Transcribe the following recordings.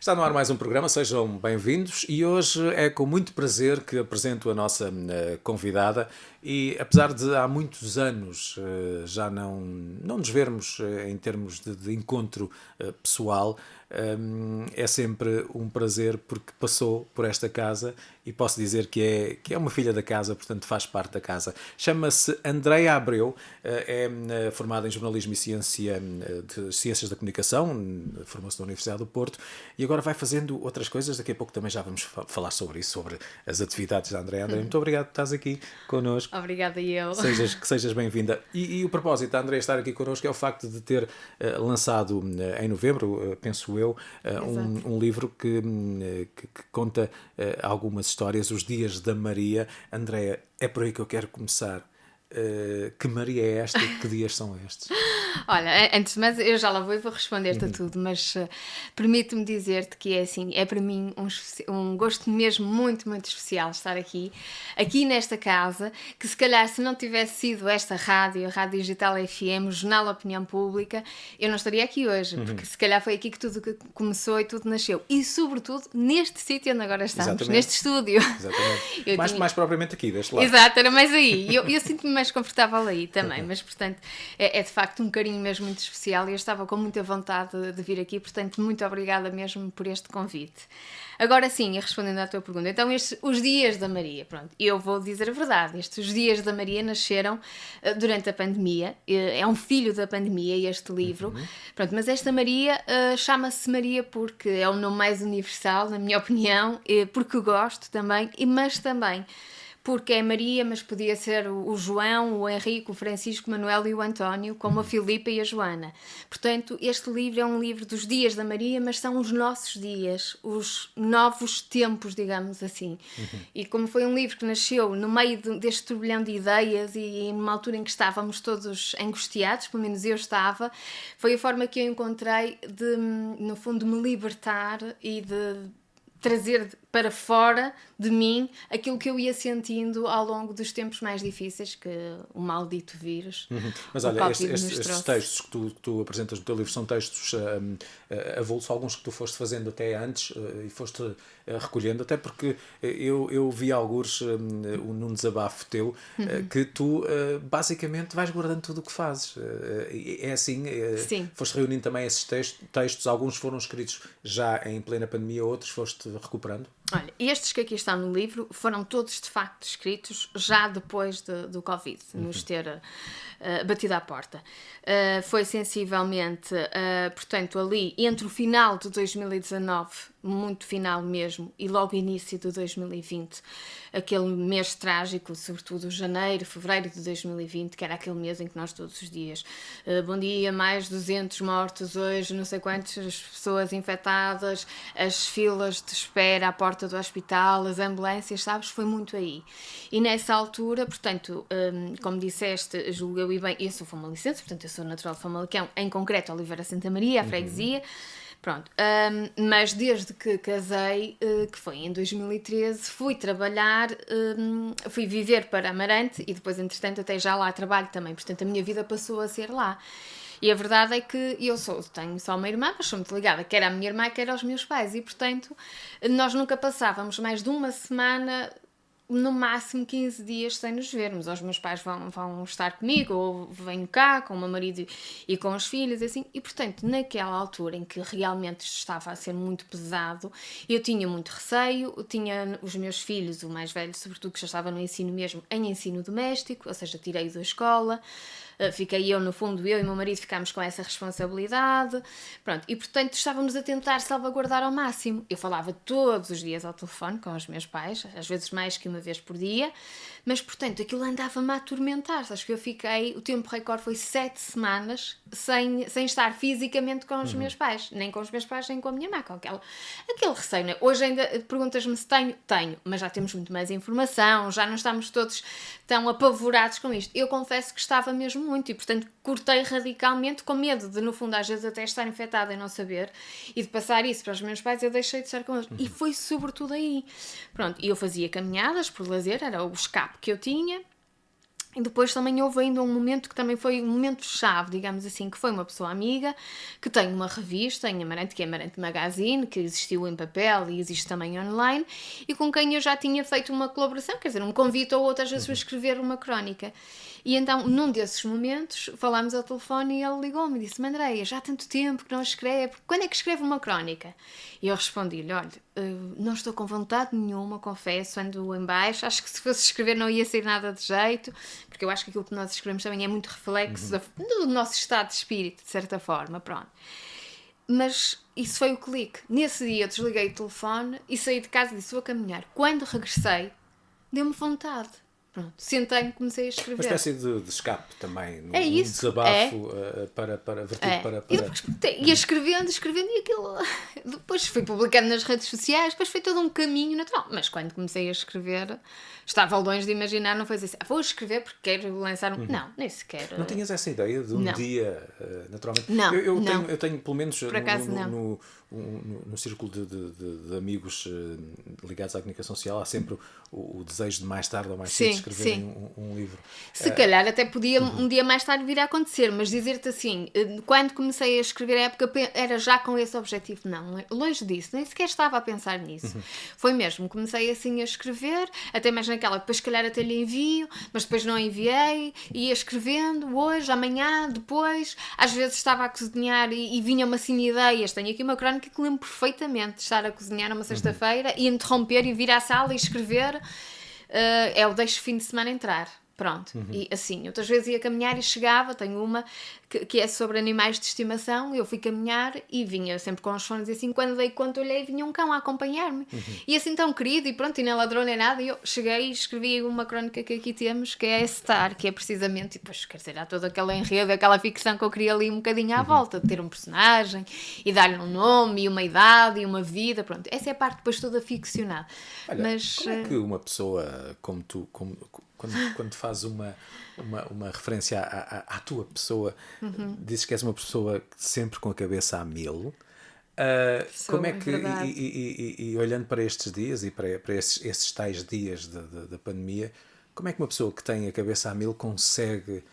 Está no ar mais um programa, sejam bem-vindos e hoje é com muito prazer que apresento a nossa convidada e apesar de há muitos anos já não nos vermos em termos de encontro pessoal, é sempre um prazer porque passou por esta casa e posso dizer que é uma filha da casa, portanto faz parte da casa. Chama-se Andreia Abreu, é formada em jornalismo e ciências da comunicação, formou-se na Universidade do Porto e agora vai fazendo outras coisas. Daqui a pouco também já vamos falar sobre isso, sobre as atividades da Andreia. Andreia, muito obrigado por estás aqui connosco. Obrigada eu. Que sejas bem-vinda. E o propósito da Andreia estar aqui connosco é o facto de ter lançado em novembro, penso eu, um livro que conta algumas histórias, Os Dias da Maria. Andreia, é por aí que eu quero começar. Que Maria é esta e que dias são estes? Olha, antes de mais, eu já lá vou e vou responder-te a tudo, mas permite-me dizer-te que é assim, é para mim um gosto mesmo muito, muito especial estar aqui nesta casa, que se calhar se não tivesse sido esta rádio, a Rádio Digital FM, o Jornal Opinião Pública, eu não estaria aqui hoje, porque se calhar foi aqui que tudo começou e tudo nasceu. E sobretudo neste sítio onde agora estamos, Exatamente. neste estúdio. Exatamente. Mais propriamente aqui, deste lado. Exato, era mais aí. Eu sinto-me mais confortável aí também, mas portanto é de facto um carinho mesmo muito especial e eu estava com muita vontade de vir aqui, portanto muito obrigada mesmo por este convite. Agora sim, respondendo à tua pergunta, então os Dias da Maria, pronto, eu vou dizer a verdade, estes Dias da Maria nasceram durante a pandemia, é um filho da pandemia este livro, pronto, mas esta Maria chama-se Maria porque é o nome mais universal, na minha opinião, porque gosto também, mas também porque é Maria, mas podia ser o João, o Henrique, o Francisco, o Manuel e o António, como a Filipa e a Joana. Portanto, este livro é um livro dos dias da Maria, mas são os nossos dias, os novos tempos, digamos assim. E como foi um livro que nasceu no meio deste turbilhão de ideias e numa altura em que estávamos todos angustiados, pelo menos eu estava, foi a forma que eu encontrei de, no fundo, me libertar e de trazer para fora de mim aquilo que eu ia sentindo ao longo dos tempos mais difíceis que o maldito vírus. Mas olha, estes textos que tu apresentas no teu livro são textos avulsos, alguns que tu foste fazendo até antes e foste recolhendo, até porque eu vi alguns num desabafo teu que tu basicamente vais guardando tudo o que fazes. É assim, Sim. Foste reunindo também esses textos, alguns foram escritos já em plena pandemia, outros foste recuperando? Olha, estes que aqui estão no livro foram todos de facto escritos já depois do Covid, nos ter batido à porta. Foi sensivelmente, portanto, ali entre o final de 2019, muito final mesmo, e logo início de 2020, aquele mês trágico, sobretudo janeiro, fevereiro de 2020, que era aquele mês em que nós todos os dias, bom dia, mais 200 mortos hoje, não sei quantas pessoas infectadas, as filas de espera à porta do hospital, as ambulâncias, sabes, foi muito aí. E nessa altura, portanto, como disseste, julgo eu e bem, eu sou famalicense, portanto eu sou natural de Famalicão, em concreto Oliveira Santa Maria, a freguesia. Pronto, mas desde que casei, que foi em 2013, fui trabalhar, fui viver para Amarante e depois, entretanto, até já lá trabalho também. Portanto, a minha vida passou a ser lá. E a verdade é que tenho só uma irmã, mas sou muito ligada, quer à minha irmã, quer aos meus pais. E, portanto, nós nunca passávamos mais de uma semana, no máximo 15 dias sem nos vermos. Os meus pais vão estar comigo, ou venho cá com o meu marido e com os filhos, assim. E, portanto, naquela altura em que realmente estava a ser muito pesado, eu tinha muito receio, tinha os meus filhos, o mais velho, sobretudo, que já estava no ensino mesmo, em ensino doméstico, ou seja, tirei-o da escola. Fiquei eu, no fundo, eu e o meu marido ficámos com essa responsabilidade, pronto, e portanto estávamos a tentar salvaguardar ao máximo. Eu falava todos os dias ao telefone com os meus pais, às vezes mais que uma vez por dia, mas portanto aquilo andava-me a atormentar. Acho que eu fiquei, o tempo recorde foi 7 semanas sem estar fisicamente com os meus pais, nem com os meus pais, nem com a minha mãe, com aquele receio, né? Hoje ainda perguntas-me se tenho, mas já temos muito mais informação, já não estamos todos tão apavorados com isto. Eu confesso que estava mesmo muito e, portanto, cortei radicalmente com medo de, no fundo, às vezes até estar infectada e não saber, e de passar isso para os meus pais, eu deixei de estar com eles. E foi sobretudo aí. Pronto, e eu fazia caminhadas por lazer, era o escape que eu tinha. E depois também houve ainda um momento que também foi um momento-chave, digamos assim, que foi uma pessoa amiga, que tem uma revista em Amarante, que é Amarante Magazine, que existiu em papel e existe também online, e com quem eu já tinha feito uma colaboração, quer dizer, um convite ou outras vezes para escrever uma crónica. E então, num desses momentos, falámos ao telefone e ele ligou-me e disse-me: Andreia, já há tanto tempo que não escreve, quando é que escreve uma crónica? E eu respondi-lhe: olha, não estou com vontade nenhuma, confesso, ando em baixo, acho que se fosse escrever não ia sair nada de jeito, porque eu acho que aquilo que nós escrevemos também é muito reflexo do nosso estado de espírito, de certa forma, pronto. Mas isso foi o clique. Nesse dia eu desliguei o telefone e saí de casa e disse: vou caminhar. Quando regressei, deu-me vontade. Pronto, sentei-me e comecei a escrever. Uma espécie de escape também, É um isso, desabafo para vertido para... E depois ia escrevendo e aquilo... Depois fui publicando nas redes sociais, depois foi todo um caminho natural. Mas quando comecei a escrever, estava longe de imaginar, não foi assim, vou escrever porque quero lançar um... Não, nem sequer... Não tinhas essa ideia de um dia, naturalmente? Não, eu tenho pelo menos por acaso, no círculo de amigos ligados à comunicação social, há sempre o desejo de mais tarde ou mais cedo escrever um livro. Se calhar até podia um dia mais tarde vir a acontecer, mas dizer-te assim, quando comecei a escrever a época, era já com esse objetivo. Não, longe disso, nem sequer estava a pensar nisso. Foi mesmo, comecei assim a escrever, até mais naquela, depois se calhar até lhe envio, mas depois não enviei, ia escrevendo hoje, amanhã, depois, às vezes estava a cozinhar e vinha-me assim ideias. Tenho aqui uma crónica que lembro perfeitamente de estar a cozinhar numa sexta-feira e interromper e vir à sala e escrever. É o deixo o fim de semana entrar. Pronto, e assim, outras vezes ia caminhar e chegava, tenho uma que é sobre animais de estimação, eu fui caminhar e vinha sempre com os fones e assim, quando dei conta olhei vinha um cão a acompanhar-me, e assim tão querido, e pronto, e nem ladrou nem nada, e eu cheguei e escrevi uma crónica que aqui temos, que é a Star, que é precisamente, e depois, quer dizer, há todo aquele enredo, aquela ficção que eu queria ali um bocadinho à volta, de ter um personagem, e dar-lhe um nome, e uma idade, e uma vida, pronto, essa é a parte depois toda ficcionada. Olha, mas como é que uma pessoa como tu, quando faz uma referência à tua pessoa, dizes que és uma pessoa sempre com a cabeça a mil. Como é que, e olhando para estes dias e para esses tais dias da pandemia, como é que uma pessoa que tem a cabeça a mil consegue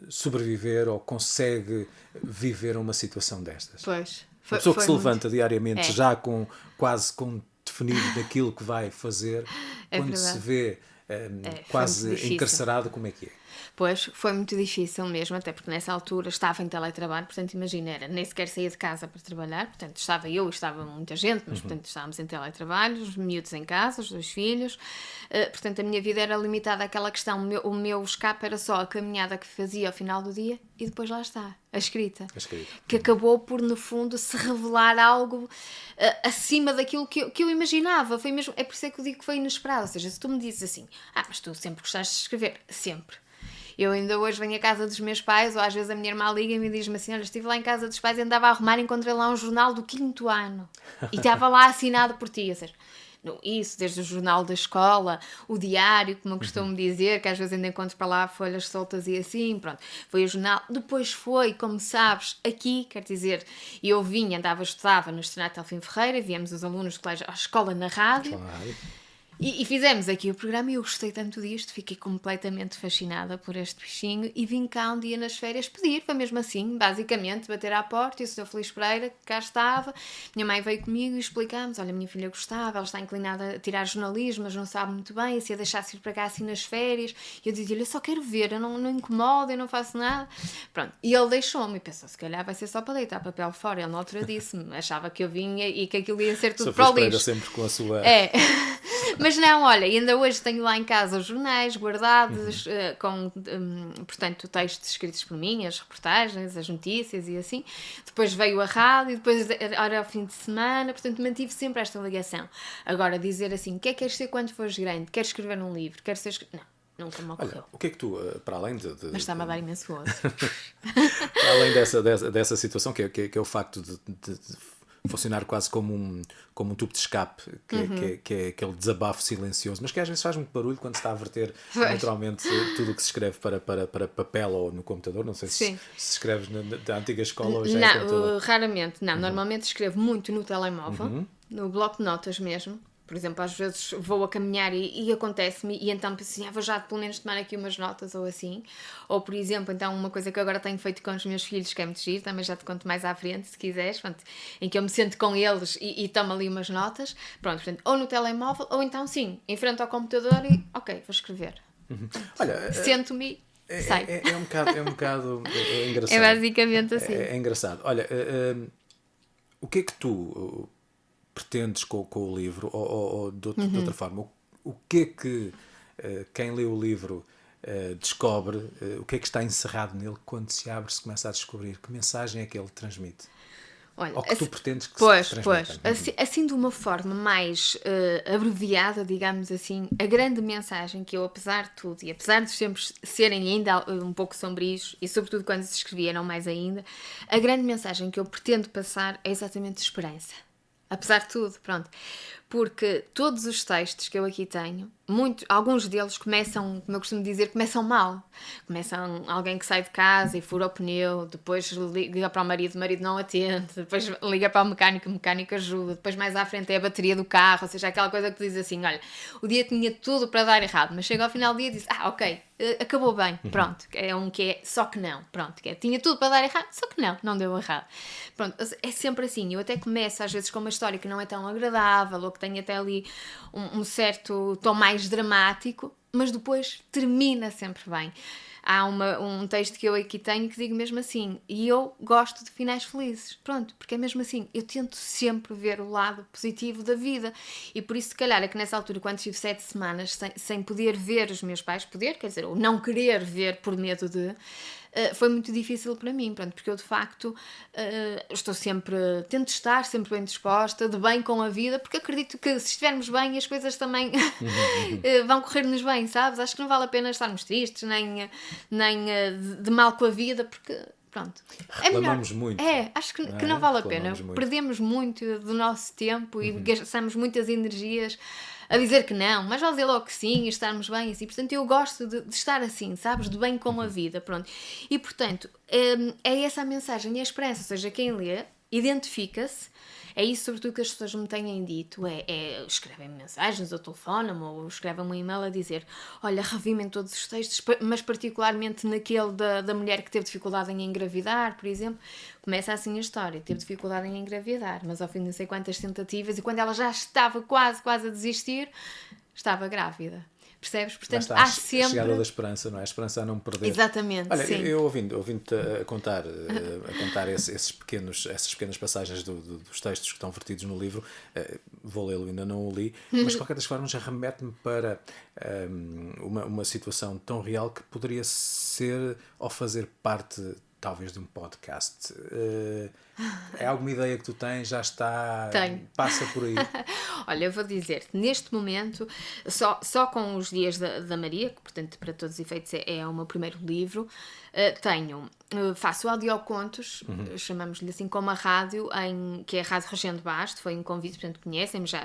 sobreviver ou consegue viver uma situação destas? Pois, uma pessoa que se levanta diariamente já quase com definido daquilo que vai fazer, quando se vê quase encarcerado, como é que é? Pois, foi muito difícil mesmo, até porque nessa altura estava em teletrabalho, portanto, imagina, nem sequer saía de casa para trabalhar, portanto, estava eu e estava muita gente, mas, portanto, estávamos em teletrabalho, os miúdos em casa, os 2 filhos, portanto, a minha vida era limitada àquela questão, o meu escape era só a caminhada que fazia ao final do dia e depois lá está, a escrita. Que acabou por, no fundo, se revelar algo acima daquilo que eu imaginava, foi mesmo, é por isso que eu digo que foi inesperado, ou seja, se tu me dizes assim, mas tu sempre gostaste de escrever, sempre. Eu ainda hoje venho à casa dos meus pais, ou às vezes a minha irmã liga-me e diz-me assim, olha, estive lá em casa dos pais e andava a arrumar e encontrei lá um jornal do 5º ano. E estava lá assinado por ti. Ou seja, isso, desde o jornal da escola, o diário, como eu costumo dizer, que às vezes ainda encontro para lá folhas soltas e assim, pronto. Foi o jornal. Depois foi, como sabes, aqui, quer dizer, eu vinha, estudava no Estrenato Alfim Ferreira, viemos os alunos do colégio à escola na rádio. E fizemos aqui o programa e eu gostei tanto disto, fiquei completamente fascinada por este bichinho e vim cá um dia nas férias pedir, foi mesmo assim, basicamente, bater à porta e o Sr. Feliz Pereira, que cá estava, minha mãe veio comigo e explicámos, olha, a minha filha gostava, ela está inclinada a tirar jornalismo, mas não sabe muito bem, se a deixasse ir para cá assim nas férias, e eu dizia-lhe, eu só quero ver, eu não incomodo, eu não faço nada, pronto, e ele deixou-me e pensou, se calhar vai ser só para deitar papel fora, ele na altura disse-me, achava que eu vinha e que aquilo ia ser tudo para o lixo. Sempre com a sua... Mas não, olha, ainda hoje tenho lá em casa os jornais guardados, com, portanto, textos escritos por mim, as reportagens, as notícias e assim. Depois veio a rádio, depois era ao fim de semana, portanto, mantive sempre esta ligação. Agora, dizer assim, o que é que queres ser quando fores grande? Queres escrever um livro? Queres ser... Não, nunca me ocorreu. Olha, o que é que tu, para além de... Mas está-me a dar imenso osso. Para além dessa situação, que é o facto de funcionar quase como um tubo de escape, que é aquele desabafo silencioso, mas que às vezes faz muito barulho quando se está a verter naturalmente tudo o que se escreve para papel ou no computador. Não sei se escreves da antiga escola ou já não, raramente, não. Normalmente escrevo muito no telemóvel, no bloco de notas mesmo. Por exemplo, às vezes vou a caminhar e acontece-me, e então penso assim, vou já pelo menos tomar aqui umas notas ou assim. Ou, por exemplo, então uma coisa que eu agora tenho feito com os meus filhos, que é muito giro, também já te conto mais à frente, se quiseres, pronto, em que eu me sento com eles e tomo ali umas notas, pronto, portanto, ou no telemóvel, ou então sim, em frente ao computador e, ok, vou escrever. Olha, Sento-me e sai. É um bocado engraçado. É basicamente assim. É engraçado. Olha, o que é que tu pretendes com o livro, ou de outra forma, o que é que quem lê o livro descobre, o que é que está encerrado nele quando se abre, se começa a descobrir? Que mensagem é que ele transmite? Olha, Ou que tu pretendes que pois, se transmita? assim de uma forma mais abreviada, digamos assim, a grande mensagem que eu, apesar de tudo, e apesar dos tempos serem ainda um pouco sombrios, e sobretudo quando se escrevia eram mais ainda, a grande mensagem que eu pretendo passar é exatamente esperança. Apesar de tudo, pronto. Porque todos os textos que eu aqui tenho, alguns deles começam, como eu costumo dizer, começam mal. Começam alguém que sai de casa e fura o pneu, depois liga para o marido não atende, depois liga para o mecânico ajuda, depois mais à frente é a bateria do carro, ou seja, aquela coisa que diz assim, olha, o dia tinha tudo para dar errado, mas chega ao final do dia e diz, ok, acabou bem, pronto, é um que é só que não, pronto, que tinha tudo para dar errado, só que não deu errado. Pronto, é sempre assim, eu até começo às vezes com uma história que não é tão agradável, ou que tem até ali um certo tom mais dramático, mas depois termina sempre bem. Há um texto que eu aqui tenho que digo mesmo assim, e eu gosto de finais felizes, pronto, porque é mesmo assim, eu tento sempre ver o lado positivo da vida, e por isso se calhar é que nessa altura, quando estive 7 semanas sem poder ver os meus pais, quer dizer, ou não querer ver por medo de, foi muito difícil para mim, pronto, porque eu de facto tento estar sempre bem disposta, de bem com a vida, porque acredito que se estivermos bem as coisas também vão correr-nos bem, sabes? Acho que não vale a pena estarmos tristes, nem de mal com a vida, porque pronto, Reclamamos muito. Acho que não vale a pena. Muito. Perdemos muito do nosso tempo e gastamos muitas energias a dizer que não, mas vale dizer logo que sim e estarmos bem assim. Portanto, eu gosto de estar assim, sabes? De bem com a vida, pronto. E, portanto, é essa a mensagem e a esperança. Ou seja, quem lê identifica-se. É isso, sobretudo, que as pessoas me têm dito. Escrevem mensagens ou telefonam ou escrevem um e-mail a dizer, olha, revi-me em todos os textos, mas particularmente naquele da mulher que teve dificuldade em engravidar, por exemplo. Começa assim a história, teve dificuldade em engravidar, mas ao fim de não sei quantas tentativas, e quando ela já estava quase a desistir, estava grávida. Percebes? Portanto, há sempre... A chegada da esperança, não é? A esperança a não perder. Exatamente, olha, sim. Eu ouvindo-te a contar essas pequenas passagens dos textos que estão vertidos no livro, vou lê-lo, ainda não o li, mas de qualquer das formas já remete-me para uma situação tão real que poderia ser ou fazer parte talvez de um podcast. É alguma ideia que tu tens? Já está? Tenho. Passa por aí? Olha, eu vou dizer-te, neste momento, só com os Dias da Maria, que portanto para todos os efeitos é o meu primeiro livro, faço audiocontos, chamamos-lhe assim, como a rádio, que é a Rádio Regendo Basto, foi um convite, portanto conhecem-me, já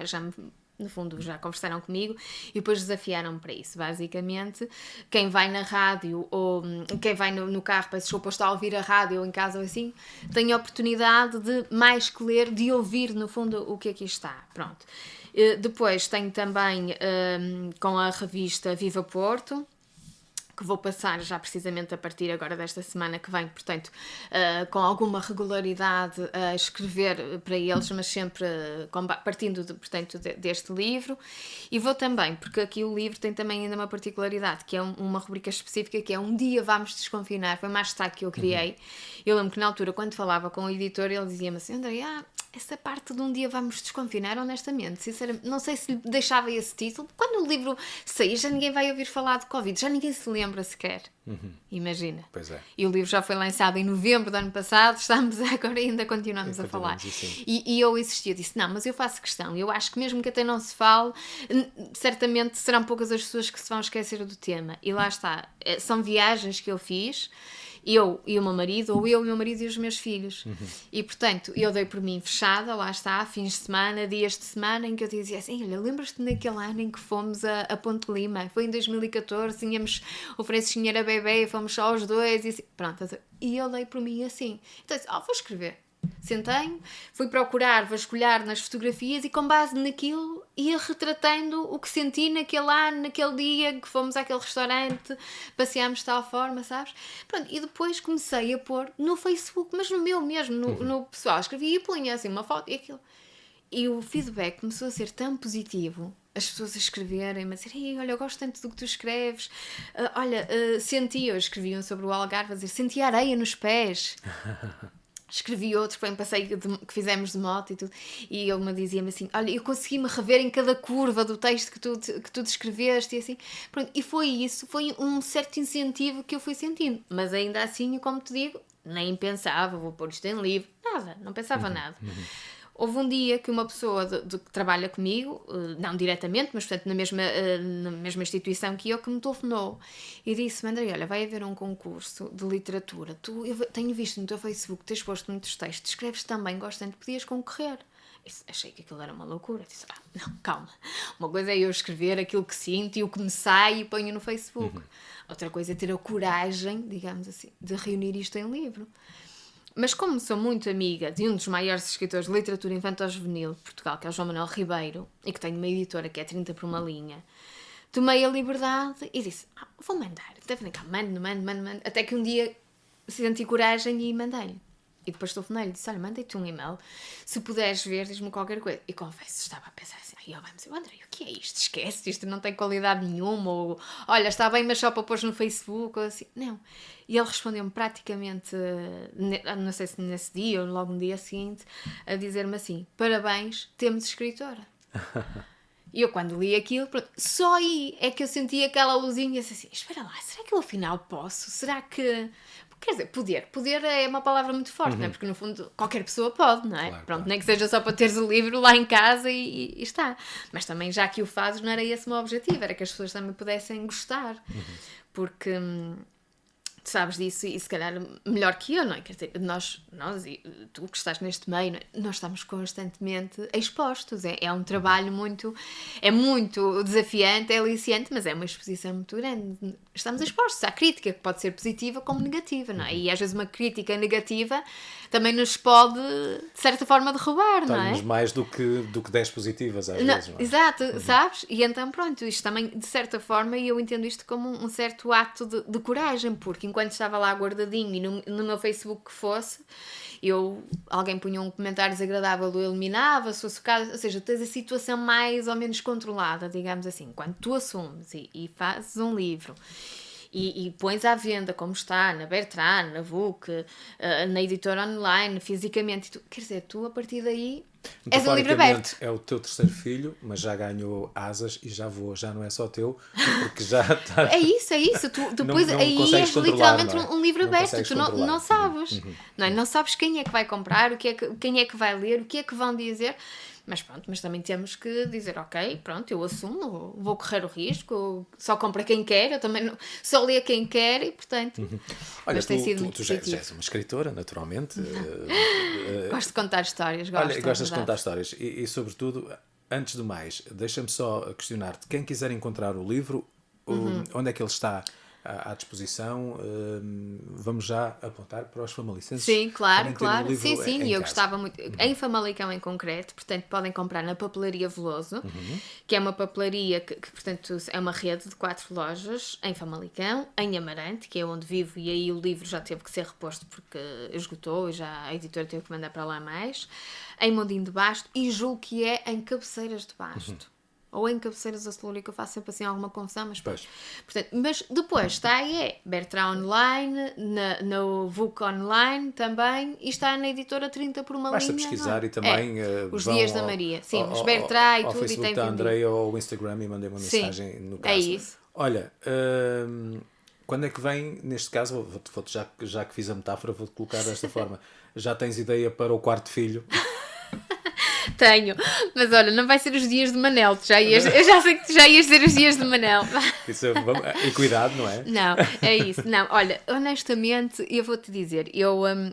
no fundo já conversaram comigo e depois desafiaram-me para isso. Basicamente, quem vai na rádio ou quem vai no carro, peço desculpa, está a ouvir a rádio ou em casa ou assim, tem a oportunidade de, mais que ler, de ouvir no fundo o que aqui está. Pronto. Depois tenho também com a revista Viva Porto, que vou passar já precisamente a partir agora desta semana que vem, portanto, com alguma regularidade a escrever para eles, mas sempre partindo deste livro. E vou também, porque aqui o livro tem também ainda uma particularidade, que é uma rubrica específica, que é Um Dia Vamos Desconfinar, foi mais destaque que eu criei. Eu lembro que na altura, quando falava com o editor, ele dizia-me assim, André, essa parte de Um Dia Vamos Desconfinar, honestamente, sinceramente, não sei se lhe deixava esse título. Quando o livro sair, já ninguém vai ouvir falar de Covid, já ninguém se lembra sequer. Imagina. Pois é. E o livro já foi lançado em novembro do ano passado, estamos agora e ainda continuamos a falar. E eu insisti, eu disse, não, mas eu faço questão, eu acho que mesmo que até não se fale, certamente serão poucas as pessoas que se vão esquecer do tema. E lá está, são viagens que eu fiz, eu e o meu marido, ou eu e o meu marido e os meus filhos. E, portanto, eu dei por mim fechada, lá está, fins de semana, dias de semana, em que eu dizia assim, olha, lembras-te naquele ano em que fomos a Ponte Lima? Foi em 2014, tínhamos o Francisco era bebê, fomos só os dois, e assim, pronto. E eu dei por mim assim. Então, vou escrever. Sentei-me, fui procurar, vasculhar nas fotografias e com base naquilo ia retratando o que senti naquele ano, naquele dia que fomos àquele restaurante, passeámos de tal forma, sabes? Pronto, e depois comecei a pôr no Facebook, mas no meu mesmo, no pessoal, escrevia e punha assim uma foto e aquilo. E o feedback começou a ser tão positivo, as pessoas a escreverem-me, a dizer, ei, olha, eu gosto tanto do que tu escreves, escreviam sobre o Algarve, a dizer, senti areia nos pés. Escrevi outro, foi um passeio que fizemos de moto e tudo, e ele me dizia-me assim, olha, eu consegui-me rever em cada curva do texto que tu descreveste, e assim, pronto, e foi isso, foi um certo incentivo que eu fui sentindo, mas ainda assim, como te digo, nem pensava, vou pôr isto em livro, nada, não pensava nada. Houve um dia que uma pessoa que trabalha comigo, não diretamente, mas portanto na mesma instituição que me telefonou e disse-me, André, olha, vai haver um concurso de literatura, eu tenho visto no teu Facebook, tens posto muitos textos, escreves também, gosto tanto, podias concorrer. Achei que aquilo era uma loucura, disse, não, calma, uma coisa é eu escrever aquilo que sinto e o que me sai e ponho no Facebook, outra coisa é ter a coragem, digamos assim, de reunir isto em livro. Mas como sou muito amiga de um dos maiores escritores de literatura infantil-juvenil de Portugal, que é o João Manuel Ribeiro, e que tem uma editora que é 30 por uma linha, tomei a liberdade e disse, vou mandar. Mando. Até que um dia senti coragem e mandei-lhe. E depois telefonei-lhe e disse, olha, mandei-te um e-mail, se puderes ver, diz-me qualquer coisa. E confesso, estava a pensar assim, André, o que é isto? Esquece, isto não tem qualidade nenhuma, ou olha, está bem, mas só para pôr no Facebook, ou assim. Não. E ele respondeu-me praticamente, não sei se nesse dia ou logo no dia seguinte, a dizer-me assim, parabéns, temos escritora. E eu quando li aquilo, pronto, só aí é que eu senti aquela luzinha assim, espera lá, será que eu afinal posso? Será que... Quer dizer, poder é uma palavra muito forte, não é? Porque no fundo qualquer pessoa pode, não é? Claro, Pronto, claro. nem que seja só para teres o livro lá em casa e está. Mas também já que o fazes não era esse o meu objetivo, era que as pessoas também pudessem gostar. Porque... tu sabes disso e se calhar melhor que eu, não é? Quer dizer, nós e tu que estás neste meio, não é? Nós estamos constantemente expostos, é um trabalho muito desafiante, é aliciante, mas é uma exposição muito grande. Estamos expostos à crítica, que pode ser positiva como negativa, não é? E às vezes uma crítica negativa também nos pode, de certa forma, derrubar, não é? Temos mais do que 10 positivas às vezes, não é? Exato, sabes? E então pronto, isto também, de certa forma, eu entendo isto como um certo ato de coragem, porque enquanto estava lá guardadinho e no meu Facebook que fosse, alguém punha um comentário desagradável, eu eliminava, se fosse o caso, ou seja, tens a situação mais ou menos controlada, digamos assim, quando tu assumes e fazes um livro e pões à venda como está, na Bertrand, na VUC, na editora online, fisicamente, quer dizer, tu a partir daí és um livro aberto. É o teu terceiro filho, mas já ganhou asas e já voa, já não é só teu, porque já está... É isso. Tu depois não aí consegues és controlar, literalmente não é? um livro Não aberto. consegues Tu controlar. não sabes. Não é? Não sabes quem é que vai comprar, quem é que vai ler, o que é que vão dizer. Mas pronto, mas também temos que dizer, ok, pronto, eu assumo, vou correr o risco, só compra quem quer, eu também só lê quem quer e, portanto... Olha, mas tem sido muito tu já positivo. és uma escritora, naturalmente. Gosto de contar histórias, Olha, gostas de verdade. contar histórias e, sobretudo, antes de mais, deixa-me só questionar-te, quem quiser encontrar o livro, onde é que ele está à disposição? Vamos já apontar para os famalicenses. Sim, claro. Livro Sim, em eu casa. gostava muito. Em Famalicão em concreto, portanto, podem comprar na Papelaria Veloso, que é uma papelaria que, portanto, é uma rede de 4 lojas em Famalicão, em Amarante, que é onde vivo, e aí o livro já teve que ser reposto porque esgotou e já a editora teve que mandar para lá mais, em Mondinho de Basto, e julgo que é em Cabeceiras de Basto. Ou em Cabeceiras da Celúria, que eu faço sempre assim alguma confusão, mas Pois. Portanto, mas depois está aí, Bertrand Online, no VUC Online também, e está na editora 30 por uma Basta linha. pesquisar e também Os vão Dias da Maria. Sim, os Bertrand e ao tudo, Facebook e tem da vendido. Andreia ou ao Instagram e mandei uma Sim, mensagem no caso. é isso. Olha, quando é que vem, neste caso, já que fiz a metáfora, vou-te colocar desta forma. Já tens ideia para o quarto filho? Tenho, mas olha, não vai ser os dias de Manel, eu já sei que tu já ias ser os dias de Manel. E cuidado, não é? Não, é isso. Não, olha, honestamente, eu vou-te dizer,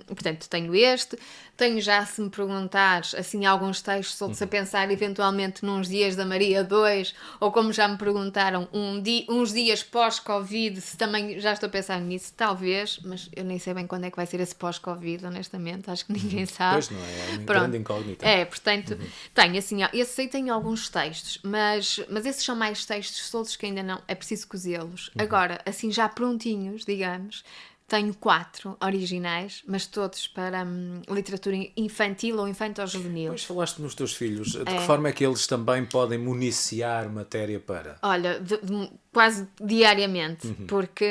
portanto, tenho já, se me perguntares, assim, alguns textos, estou-te a pensar eventualmente nos Dias da Maria 2, ou como já me perguntaram, uns dias pós-Covid, se também já estou a pensar nisso, talvez, mas eu nem sei bem quando é que vai ser esse pós-Covid, honestamente, acho que ninguém sabe. Pois não é, uma grande incógnita. Portanto, muito. Tenho, assim, esses aí tenho alguns textos, mas esses são mais textos soltos que ainda não, é preciso cozê-los. Agora, assim, já prontinhos, digamos, tenho 4 originais, mas todos para literatura infantil ou infanto-juvenil. Pois falaste nos teus filhos, de que forma é que eles também podem municiar matéria para? Olha, quase diariamente, porque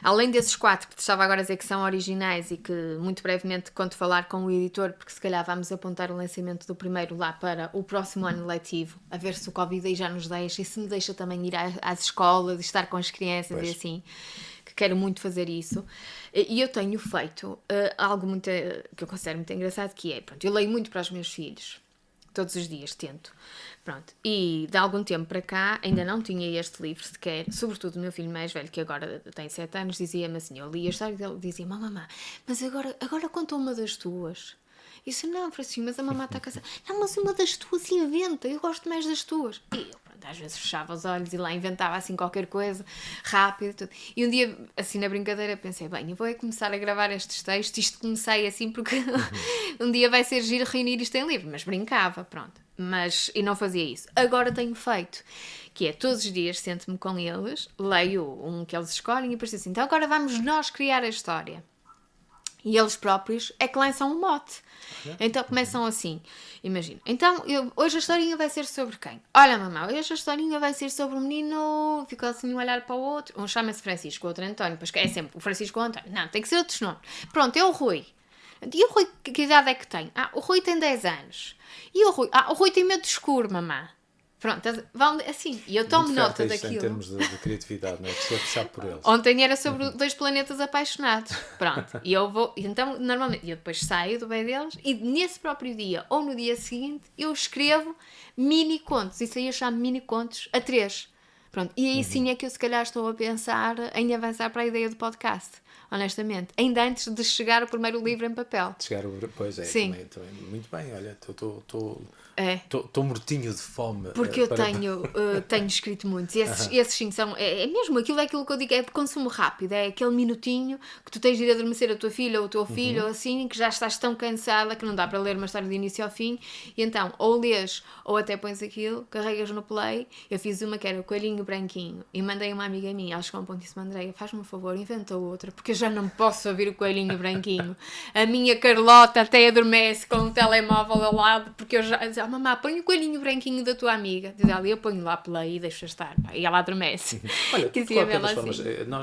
além desses 4 que te estava agora a dizer que são originais e que muito brevemente conto falar com o editor, porque se calhar vamos apontar o lançamento do primeiro lá para o próximo ano letivo, a ver se o Covid aí já nos deixa e se me deixa também ir às escolas, estar com as crianças e assim, que quero muito fazer isso. E eu tenho feito algo muito, que eu considero muito engraçado, que é, pronto, eu leio muito para os meus filhos, todos os dias tento. Pronto. E de algum tempo para cá ainda não tinha este livro sequer, sobretudo o meu filho mais velho, que agora tem 7 anos, dizia-me assim, eu li a história dele, dizia-me, mamãe, mas agora conta uma das tuas. E disse, não, Francisco, mas a mamãe está cansada. Não, mas uma das tuas inventa, eu gosto mais das tuas. E eu, pronto, às vezes fechava os olhos e lá inventava assim qualquer coisa, rápido, tudo. E um dia, assim na brincadeira, pensei, bem, eu vou começar a gravar estes textos, isto comecei assim porque um dia vai ser giro reunir isto em livro, mas brincava, pronto. E não fazia isso. Agora tenho feito, que é todos os dias sento-me com eles, leio um que eles escolhem e depois assim, então agora vamos nós criar a história. E eles próprios é que lançam um mote. Então começam assim, imagina. Então, hoje a historinha vai ser sobre quem? Olha, mamãe, hoje a historinha vai ser sobre um menino, ficou assim um olhar para o outro. Um chama-se Francisco, o outro António. Pois é sempre o Francisco ou o António. Não, tem que ser outros nomes. Pronto, é o Rui. E o Rui, que idade é que tem? O Rui tem 10 anos. E o Rui tem medo de escuro, mamã. Pronto, vão assim. E eu tomo nota daquilo. Em termos de criatividade, não é? Precisa puxar por eles. Ontem era sobre 2 planetas apaixonados. Pronto. E eu vou. Então, normalmente, eu depois saio do bem deles e nesse próprio dia ou no dia seguinte eu escrevo mini contos. Isso aí eu chamo mini contos a 3. Pronto. E aí sim é que eu se calhar estou a pensar em avançar para a ideia do podcast. Honestamente, ainda antes de chegar o primeiro livro em papel. Pois é, sim. Também. Muito bem, olha, estou mortinho de fome. Porque eu tenho escrito muitos. Esses sim são. É mesmo aquilo que eu digo, é de consumo rápido. É aquele minutinho que tu tens de ir adormecer a tua filha ou o teu filho, ou assim, que já estás tão cansada que não dá para ler uma história de início ao fim. E então, ou lês, ou até pões aquilo, carregas no play. Eu fiz uma que era o Coelhinho Branquinho e mandei uma amiga minha, ela chegou a um ponto e disse-me, Andréia, faz-me um favor, inventa outra, porque eu já não posso ouvir o Coelhinho Branquinho. A minha Carlota até adormece com o telemóvel ao lado, porque eu já dizia, mamãe, põe o Coelhinho Branquinho da tua amiga. Diz ela, eu ponho lá play e deixo estar. E ela adormece. Olha, de qualquer das formas,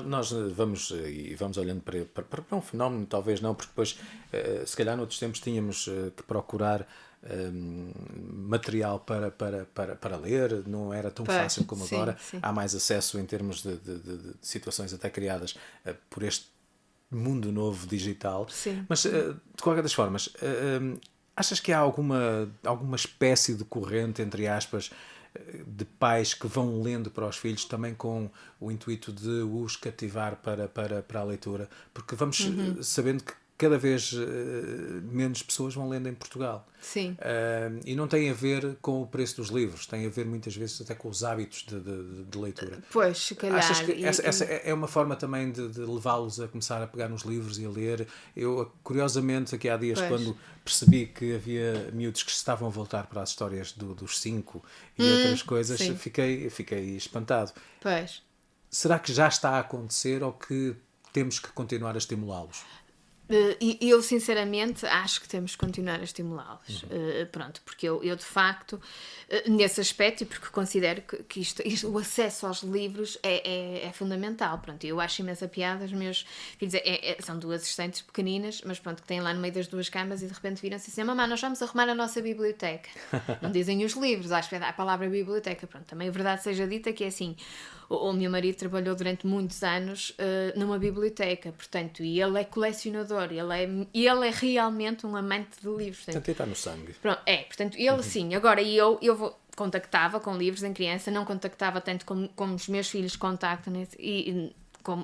nós vamos olhando para um fenómeno, talvez não, porque depois, se calhar noutros tempos tínhamos que procurar material para ler, não era tão fácil como agora. Sim. Há mais acesso em termos de situações até criadas por este mundo novo digital. Sim. Mas, de qualquer das formas, achas que há alguma espécie de corrente, entre aspas, de pais que vão lendo para os filhos também com o intuito de os cativar para a leitura? Porque vamos sabendo que cada vez menos pessoas vão lendo em Portugal. Sim. E não tem a ver com o preço dos livros, tem a ver muitas vezes até com os hábitos de leitura. Pois, se calhar. Achas que essa é uma forma também de levá-los a começar a pegar nos livros e a ler? Eu, curiosamente, aqui há dias, quando percebi que havia miúdos que estavam a voltar para as histórias dos 5 e outras coisas, fiquei espantado. Pois. Será que já está a acontecer ou que temos que continuar a estimulá-los? Eu sinceramente acho que temos que continuar a estimulá-los. Pronto, porque eu de facto, nesse aspecto, e porque considero que isto, o acesso aos livros é fundamental. Pronto, eu acho imensa piada. Os meus filhos são 2 assistentes pequeninas, mas pronto, que têm lá no meio das 2 camas e de repente viram-se assim: mamãe, nós vamos arrumar a nossa biblioteca. Não dizem os livros, acho que a palavra biblioteca. Pronto, também a verdade seja dita que é assim. O meu marido trabalhou durante muitos anos numa biblioteca, portanto, e ele é colecionador, ele é realmente um amante de livros. Portanto, está no sangue. Pronto, portanto, ele sim. Agora, contactava com livros em criança, não contactava tanto como os meus filhos contactam, e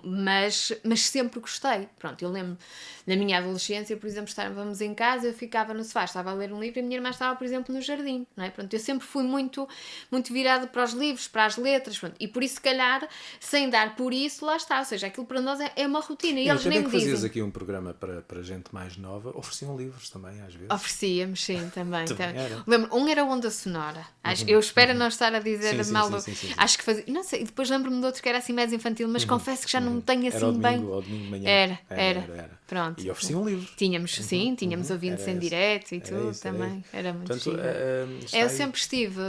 mas sempre gostei. Pronto, eu lembro na minha adolescência, por exemplo, estávamos em casa, eu ficava no sofá, estava a ler um livro e a minha irmã estava, por exemplo, no jardim, não é? Pronto, eu sempre fui muito, muito virada para os livros, para as letras, pronto, e por isso, se calhar, sem dar por isso, lá está, ou seja, aquilo para nós é uma rotina, e eles nem me dizem. fazias aqui um programa para gente mais nova, ofereciam livros também, às vezes. Oferecíamos, sim, também. Era. Lembro, um era Onda Sonora. Eu espero não estar a dizer Sim, mal. sim. Acho que fazia. Não sei, depois lembro-me de outro que era assim mais infantil, mas confesso que já não tenho assim Era ao bem. domingo de manhã. Era. Pronto. E ofereciam livros. Tínhamos ouvintes em direto e tudo isso, também. Era muito Portanto, giro. Eu sempre estive,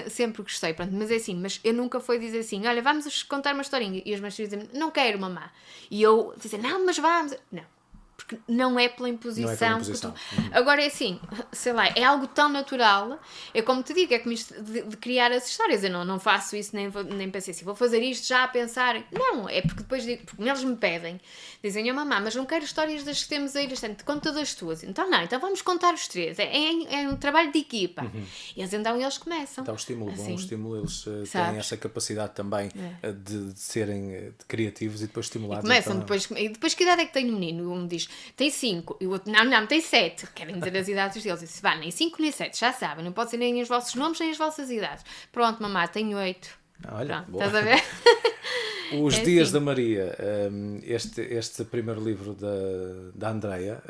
sempre gostei, pronto, mas é assim, mas eu nunca fui dizer assim, olha, vamos contar uma historinha. E os meus filhos dizem, não quero, mamá. E eu dizia, não, mas vamos. Não. Porque não é pela imposição. Agora é assim, sei lá, é algo tão natural. É como te digo, é como isto de criar as histórias. Eu não faço isso, nem pensei assim, vou fazer isto já a pensar. Não, é porque depois digo, porque eles me pedem, dizem, mamãe, mas não quero histórias das que temos aí, conta das tuas. Então não, então vamos contar os três. É um trabalho de equipa. E então eles começam. Então, estímulo, assim, bom estímulo, eles têm essa capacidade também de serem criativos e depois estimulados. Começam depois que idade é que tem o menino? Um diz, tem 5, e o outro, não, tem 7. Querem dizer as idades deles. Eu disse, vá, nem 5 nem 7, já sabem, não pode ser nem os vossos nomes nem as vossas idades. Pronto, mamá, tenho 8. Olha, pronto, boa. Estás a ver? Os Dias da Maria, este primeiro livro da Andreia,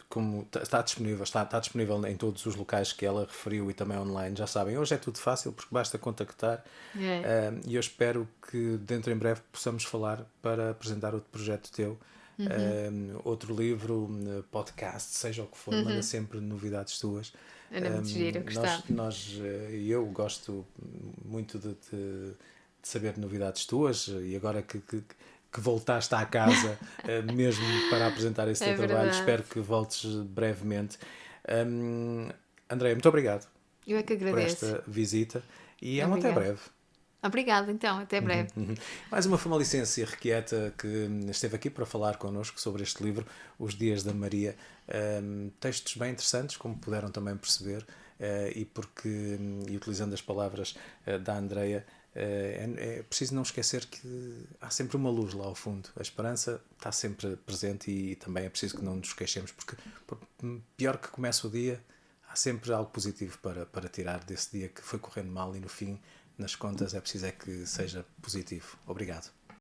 como está disponível em todos os locais que ela referiu e também online, já sabem, hoje é tudo fácil porque basta contactar e eu espero que dentro em breve possamos falar para apresentar outro projeto teu, outro livro, podcast, seja o que for, manda sempre novidades tuas. Era muito giro, eu gostava. Eu gosto muito de saber novidades tuas e agora que voltaste à casa mesmo para apresentar esse teu trabalho, espero que voltes brevemente. Andréia, muito obrigado. Eu é que agradeço por esta visita e até breve. Obrigada, então, até breve. Mais uma famalicense requieta que esteve aqui para falar connosco sobre este livro, Os Dias da Maria. Textos bem interessantes, como puderam também perceber, e utilizando as palavras da Andreia, é preciso não esquecer que há sempre uma luz lá ao fundo. A esperança está sempre presente e também é preciso que não nos esquecemos, porque pior que comece o dia, há sempre algo positivo para tirar desse dia que foi correndo mal e no fim, nas contas, é preciso que seja positivo. Obrigado.